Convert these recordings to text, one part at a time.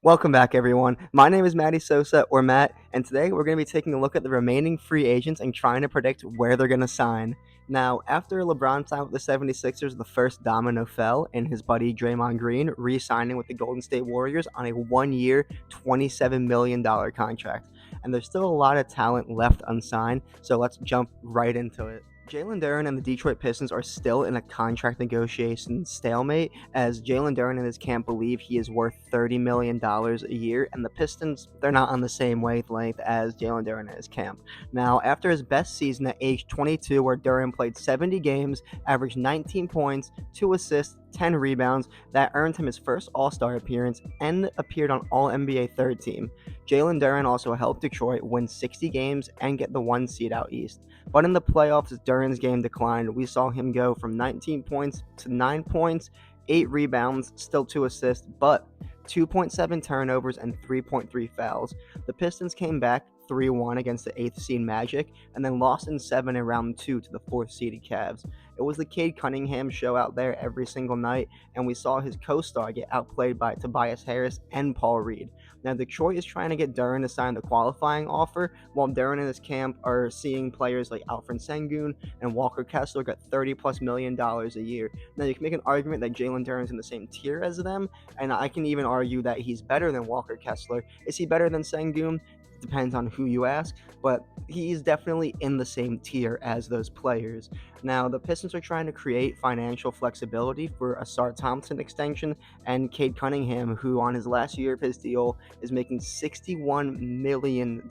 Welcome back, everyone. My name is Matty Sosa, or Matt, and today we're going to be taking a look at the remaining free agents and trying to predict where they're going to sign. Now, after LeBron signed with the 76ers, the first domino fell in his buddy Draymond Green re signing with the Golden State Warriors on a 1 year, $27 million contract. And there's still a lot of talent left unsigned, so let's jump right into it. Jalen Duren and the Detroit Pistons are still in a contract negotiation stalemate, as Jalen Duren and his camp believe he is worth $30 million a year, and the Pistons, they're not on the same wavelength as Jalen Duren and his camp. Now, after his best season at age 22, where Duren played 70 games, averaged 19 points, 2 assists, 10 rebounds, that earned him his first All-Star appearance and appeared on All-NBA third team. Jalen Duren also helped Detroit win 60 games and get the 1 seed out east. But in the playoffs, as Duren's game declined, we saw him go from 19 points to 9 points, 8 rebounds, still 2 assists, but 2.7 turnovers and 3.3 fouls. The Pistons came back 3-1 against the 8th seed Magic, and then lost in 7 in round 2 to the 4th seeded Cavs. It was the Cade Cunningham show out there every single night, and we saw his co-star get outplayed by Tobias Harris and Paul Reed. Now, Detroit is trying to get Duren to sign the qualifying offer, while Duren and his camp are seeing players like Alfred Sengun and Walker Kessler get $30+ million a year. Now, you can make an argument that Jalen Duren's in the same tier as them, and I can even argue that he's better than Walker Kessler. Is he better than Sengun? Depends on who you ask, but he's definitely in the same tier as those players. Now, the Pistons are trying to create financial flexibility for a Sar Thompson extension and Cade Cunningham, who on his last year of his deal is making $61 million.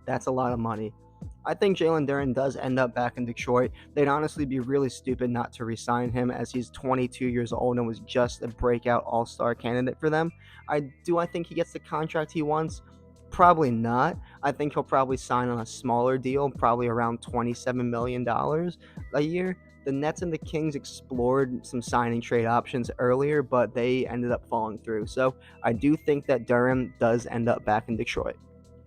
That's a lot of money. I think Jalen Duren does end up back in Detroit. They'd honestly be really stupid not to re-sign him, as he's 22 years old and was just a breakout all-star candidate for them. I think he gets the contract he wants? Probably not. I think he'll probably sign on a smaller deal, probably around $27 million a year. The Nets and the Kings explored some signing trade options earlier, but they ended up falling through. So I do think that Durham does end up back in Detroit.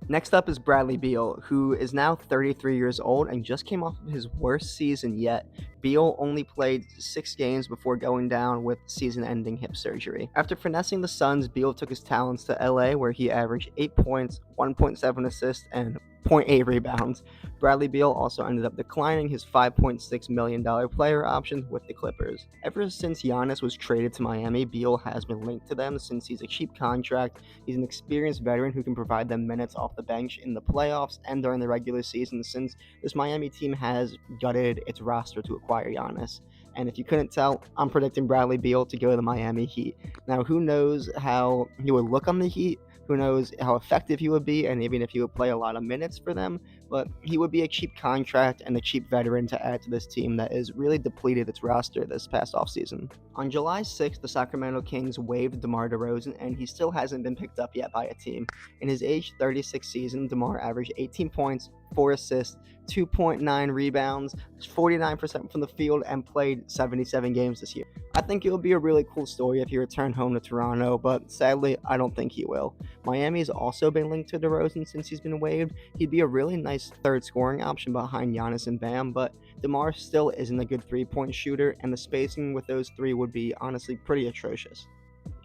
Next up is Bradley Beal, who is now 33 years old and just came off of his worst season yet. Beal only played 6 games before going down with season-ending hip surgery. After finessing the Suns, Beal took his talents to LA, where he averaged 8 points, 1.7 assists, and 0.8 rebounds. Bradley Beal also ended up declining his $5.6 million player option with the Clippers. Ever since Giannis was traded to Miami, Beal has been linked to them since he's a cheap contract. He's an experienced veteran who can provide them minutes off the bench in the playoffs and during the regular season, since this Miami team has gutted its roster to acquire Giannis. And if you couldn't tell, I'm predicting Bradley Beal to go to the Miami Heat. Now, who knows how he would look on the Heat? Who knows how effective he would be, and even if he would play a lot of minutes for them, but he would be a cheap contract and a cheap veteran to add to this team that has really depleted its roster this past offseason. On July 6th, the Sacramento Kings waived DeMar DeRozan, and he still hasn't been picked up yet by a team. In his age 36 season, DeMar averaged 18 points, 4 assists, 2.9 rebounds, 49% from the field, and played 77 games this year. I think it would be a really cool story if he returned home to Toronto, but sadly, I don't think he will. Miami's also been linked to DeRozan since he's been waived. He'd be a really nice third scoring option behind Giannis and Bam, but DeMar still isn't a good three-point shooter, and the spacing with those three would be honestly pretty atrocious.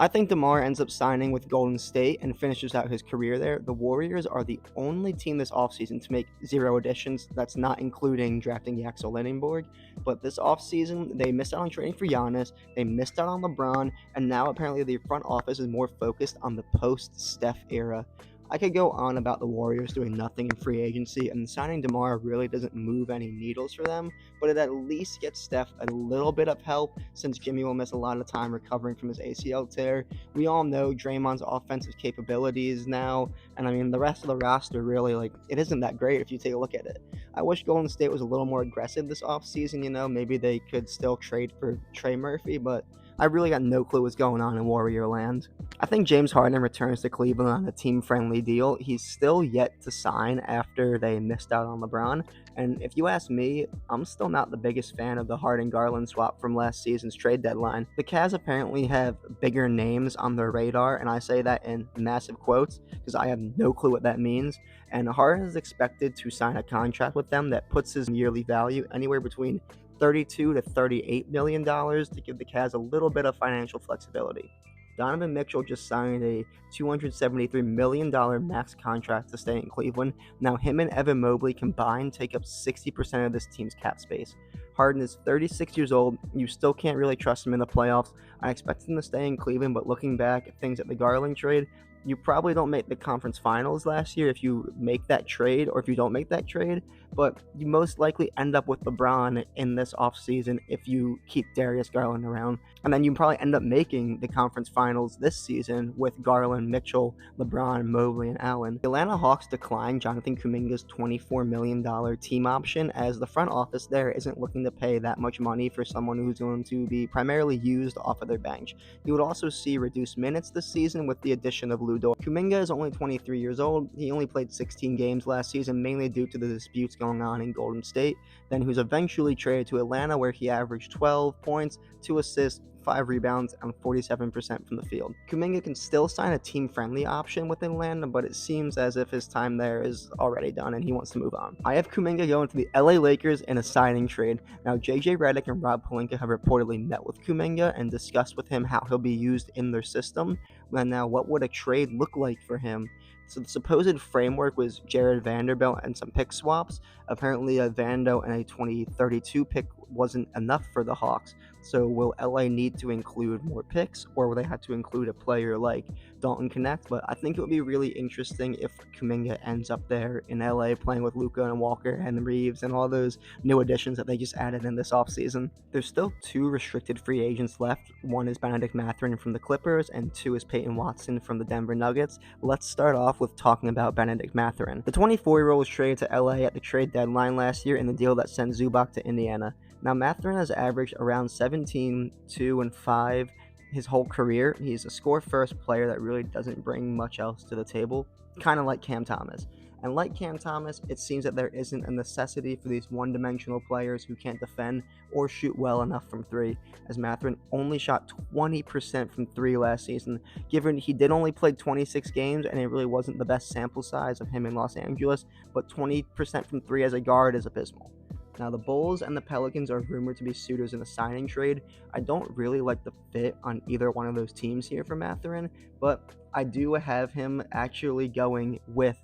I think DeMar ends up signing with Golden State and finishes out his career there. The Warriors are the only team this offseason to make 0 additions. That's not including drafting Yaxel Leningborg. But this offseason, they missed out on trading for Giannis, they missed out on LeBron, and now apparently the front office is more focused on the post-Steph era. I could go on about the Warriors doing nothing in free agency, and signing DeMar really doesn't move any needles for them, but it at least gets Steph a little bit of help, since Jimmy will miss a lot of time recovering from his ACL tear. We all know Draymond's offensive capabilities now, and I mean, the rest of the roster really, it isn't that great if you take a look at it. I wish Golden State was a little more aggressive this offseason, maybe they could still trade for Trey Murphy, but I really got no clue what's going on in Warrior land. I think James Harden returns to Cleveland on a team-friendly deal. He's still yet to sign after they missed out on LeBron. And if you ask me, I'm still not the biggest fan of the Harden-Garland swap from last season's trade deadline. The Cavs apparently have bigger names on their radar, and I say that in massive quotes because I have no clue what that means. And Harden is expected to sign a contract with them that puts his yearly value anywhere between $32 to $38 million to give the Cavs a little bit of financial flexibility. Donovan Mitchell just signed a $273 million max contract to stay in Cleveland. Now, him and Evan Mobley combined take up 60% of this team's cap space. Harden is 36 years old. You still can't really trust him in the playoffs. I expect him to stay in Cleveland, but looking back at things at the Garland trade, you probably don't make the conference finals last year if you make that trade, or if you don't make that trade, but you most likely end up with LeBron in this offseason if you keep Darius Garland around. And then you probably end up making the conference finals this season with Garland, Mitchell, LeBron, Mobley, and Allen. The Atlanta Hawks declined Jonathan Kuminga's $24 million team option, as the front office there isn't looking to pay that much money for someone who's going to be primarily used off of their bench. You would also see reduced minutes this season with the addition of Lou Dort. Kuminga is only 23 years old. He only played 16 games last season, mainly due to the disputes going on in Golden State. Then he was eventually traded to Atlanta, where he averaged 12 points, 2 assists, 5 rebounds, and 47% from the field. Kuminga can still sign a team-friendly option with Atlanta, but it seems as if his time there is already done and he wants to move on. I have Kuminga going to the LA Lakers in a signing trade. Now, JJ Redick and Rob Pelinka have reportedly met with Kuminga and discussed with him how he'll be used in their system. And now, what would a trade look like for him? So the supposed framework was Jared Vanderbilt and some pick swaps. Apparently, a Vando and a 2032 pick wasn't enough for the Hawks. So will LA need to include more picks, or will they have to include a player like Dalton Connect? But I think it would be really interesting if Kuminga ends up there in LA playing with Luka and Walker and Reeves and all those new additions that they just added in this offseason. There's still 2 restricted free agents left. One is Benedict Mathurin from the Clippers, and 2 is Peyton Watson from the Denver Nuggets. Let's start off with talking about Benedict Mathurin. The 24-year-old was traded to LA at the trade deadline last year in the deal that sent Zubac to Indiana. Now, Mathurin has averaged around 17, 2, and 5 his whole career. He's a score-first player that really doesn't bring much else to the table, kind of like Cam Thomas. And like Cam Thomas, it seems that there isn't a necessity for these one-dimensional players who can't defend or shoot well enough from 3, as Mathurin only shot 20% from 3 last season, given he did only play 26 games and it really wasn't the best sample size of him in Los Angeles, but 20% from 3 as a guard is abysmal. Now, the Bulls and the Pelicans are rumored to be suitors in a signing trade. I don't really like the fit on either one of those teams here for Mathurin, but I do have him actually going with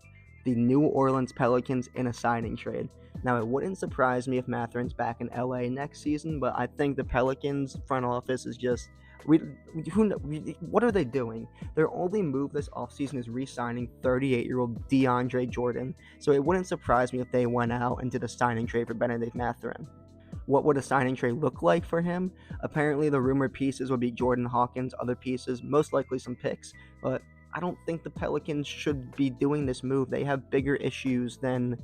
the New Orleans Pelicans in a signing trade. Now, it wouldn't surprise me if Mathurin's back in LA next season, but I think the Pelicans front office is just what are they doing? Their only move this offseason is re-signing 38-year-old DeAndre Jordan, so it wouldn't surprise me if they went out and did a signing trade for Benedict Mathurin. What would a signing trade look like for him? Apparently, the rumored pieces would be Jordan Hawkins, other pieces, most likely some picks, but I don't think the Pelicans should be doing this move. They have bigger issues than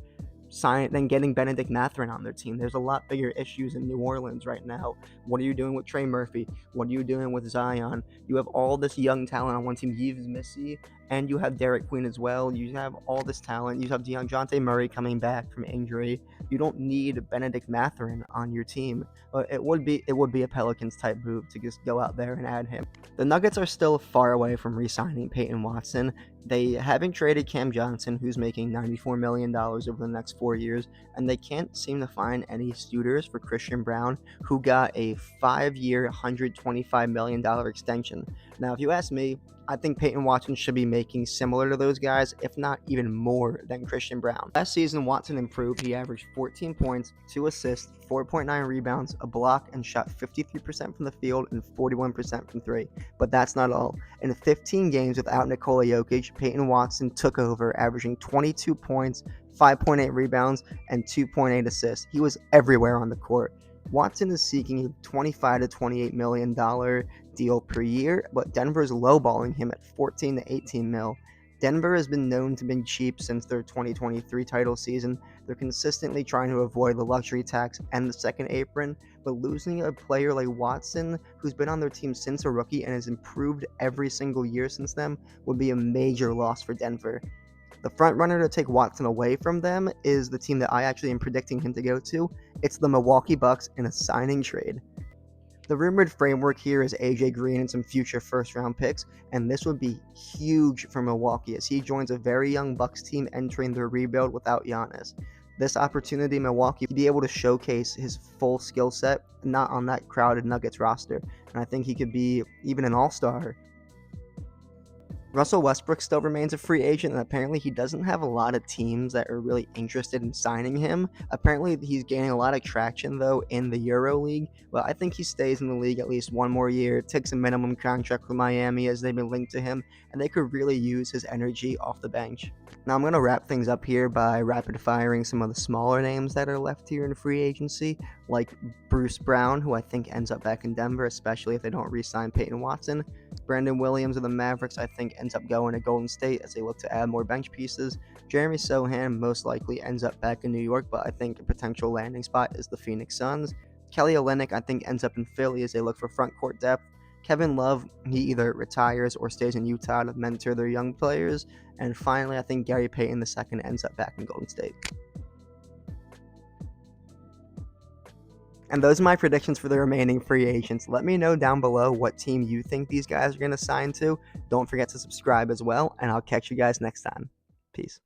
getting Benedict Mathurin on their team. There's a lot bigger issues in New Orleans right now. What are you doing with Trey Murphy? What are you doing with Zion? You have all this young talent on one team. Yves Missy, and you have Derek Queen as well. You have all this talent. You have DeJounte Murray coming back from injury. You don't need Benedict Mathurin on your team. But it would be a Pelicans type move to just go out there and add him. The Nuggets are still far away from re-signing Peyton Watson. They haven't traded Cam Johnson, who's making $94 million over the next 4 years, and they can't seem to find any suitors for Christian Braun, who got a 5-year, $125 million extension. Now, if you ask me, I think Peyton Watson should be making similar to those guys, if not even more than Christian Braun. Last season, Watson improved. He averaged 14 points, 2 assists, 4.9 rebounds, a block, and shot 53% from the field and 41% from 3. But that's not all. In 15 games without Nikola Jokic, Peyton Watson took over, averaging 22 points, 5.8 rebounds, and 2.8 assists. He was everywhere on the court. Watson is seeking a $25 to $28 million deal per year, but Denver is lowballing him at 14 to 18 mil. Denver has been known to be cheap since their 2023 title season. They're consistently trying to avoid the luxury tax and the second apron, but losing a player like Watson, who's been on their team since a rookie and has improved every single year since then, would be a major loss for Denver. The front runner to take Watson away from them is the team that I actually am predicting him to go to. It's the Milwaukee Bucks in a signing trade. The rumored framework here is AJ Green and some future first-round picks, and this would be huge for Milwaukee as he joins a very young Bucks team entering their rebuild without Giannis. This opportunity, Milwaukee, to be able to showcase his full skill set, not on that crowded Nuggets roster, and I think he could be even an all-star Russell Westbrook still remains a free agent, and apparently he doesn't have a lot of teams that are really interested in signing him. Apparently he's gaining a lot of traction though in the Euro League, but I think he stays in the league at least one more year, takes a minimum contract with Miami as they've been linked to him, and they could really use his energy off the bench. Now I'm going to wrap things up here by rapid firing some of the smaller names that are left here in free agency, like Bruce Brown, who I think ends up back in Denver, especially if they don't re-sign Peyton Watson. Brandon Williams of the Mavericks, I think, ends up going to Golden State as they look to add more bench pieces. Jeremy Sohan most likely ends up back in New York, but I think a potential landing spot is the Phoenix Suns. Kelly Olynyk, I think, ends up in Philly as they look for front court depth. Kevin Love, he either retires or stays in Utah to mentor their young players. And finally, I think Gary Payton II ends up back in Golden State. And those are my predictions for the remaining free agents. Let me know down below what team you think these guys are going to sign to. Don't forget to subscribe as well, and I'll catch you guys next time. Peace.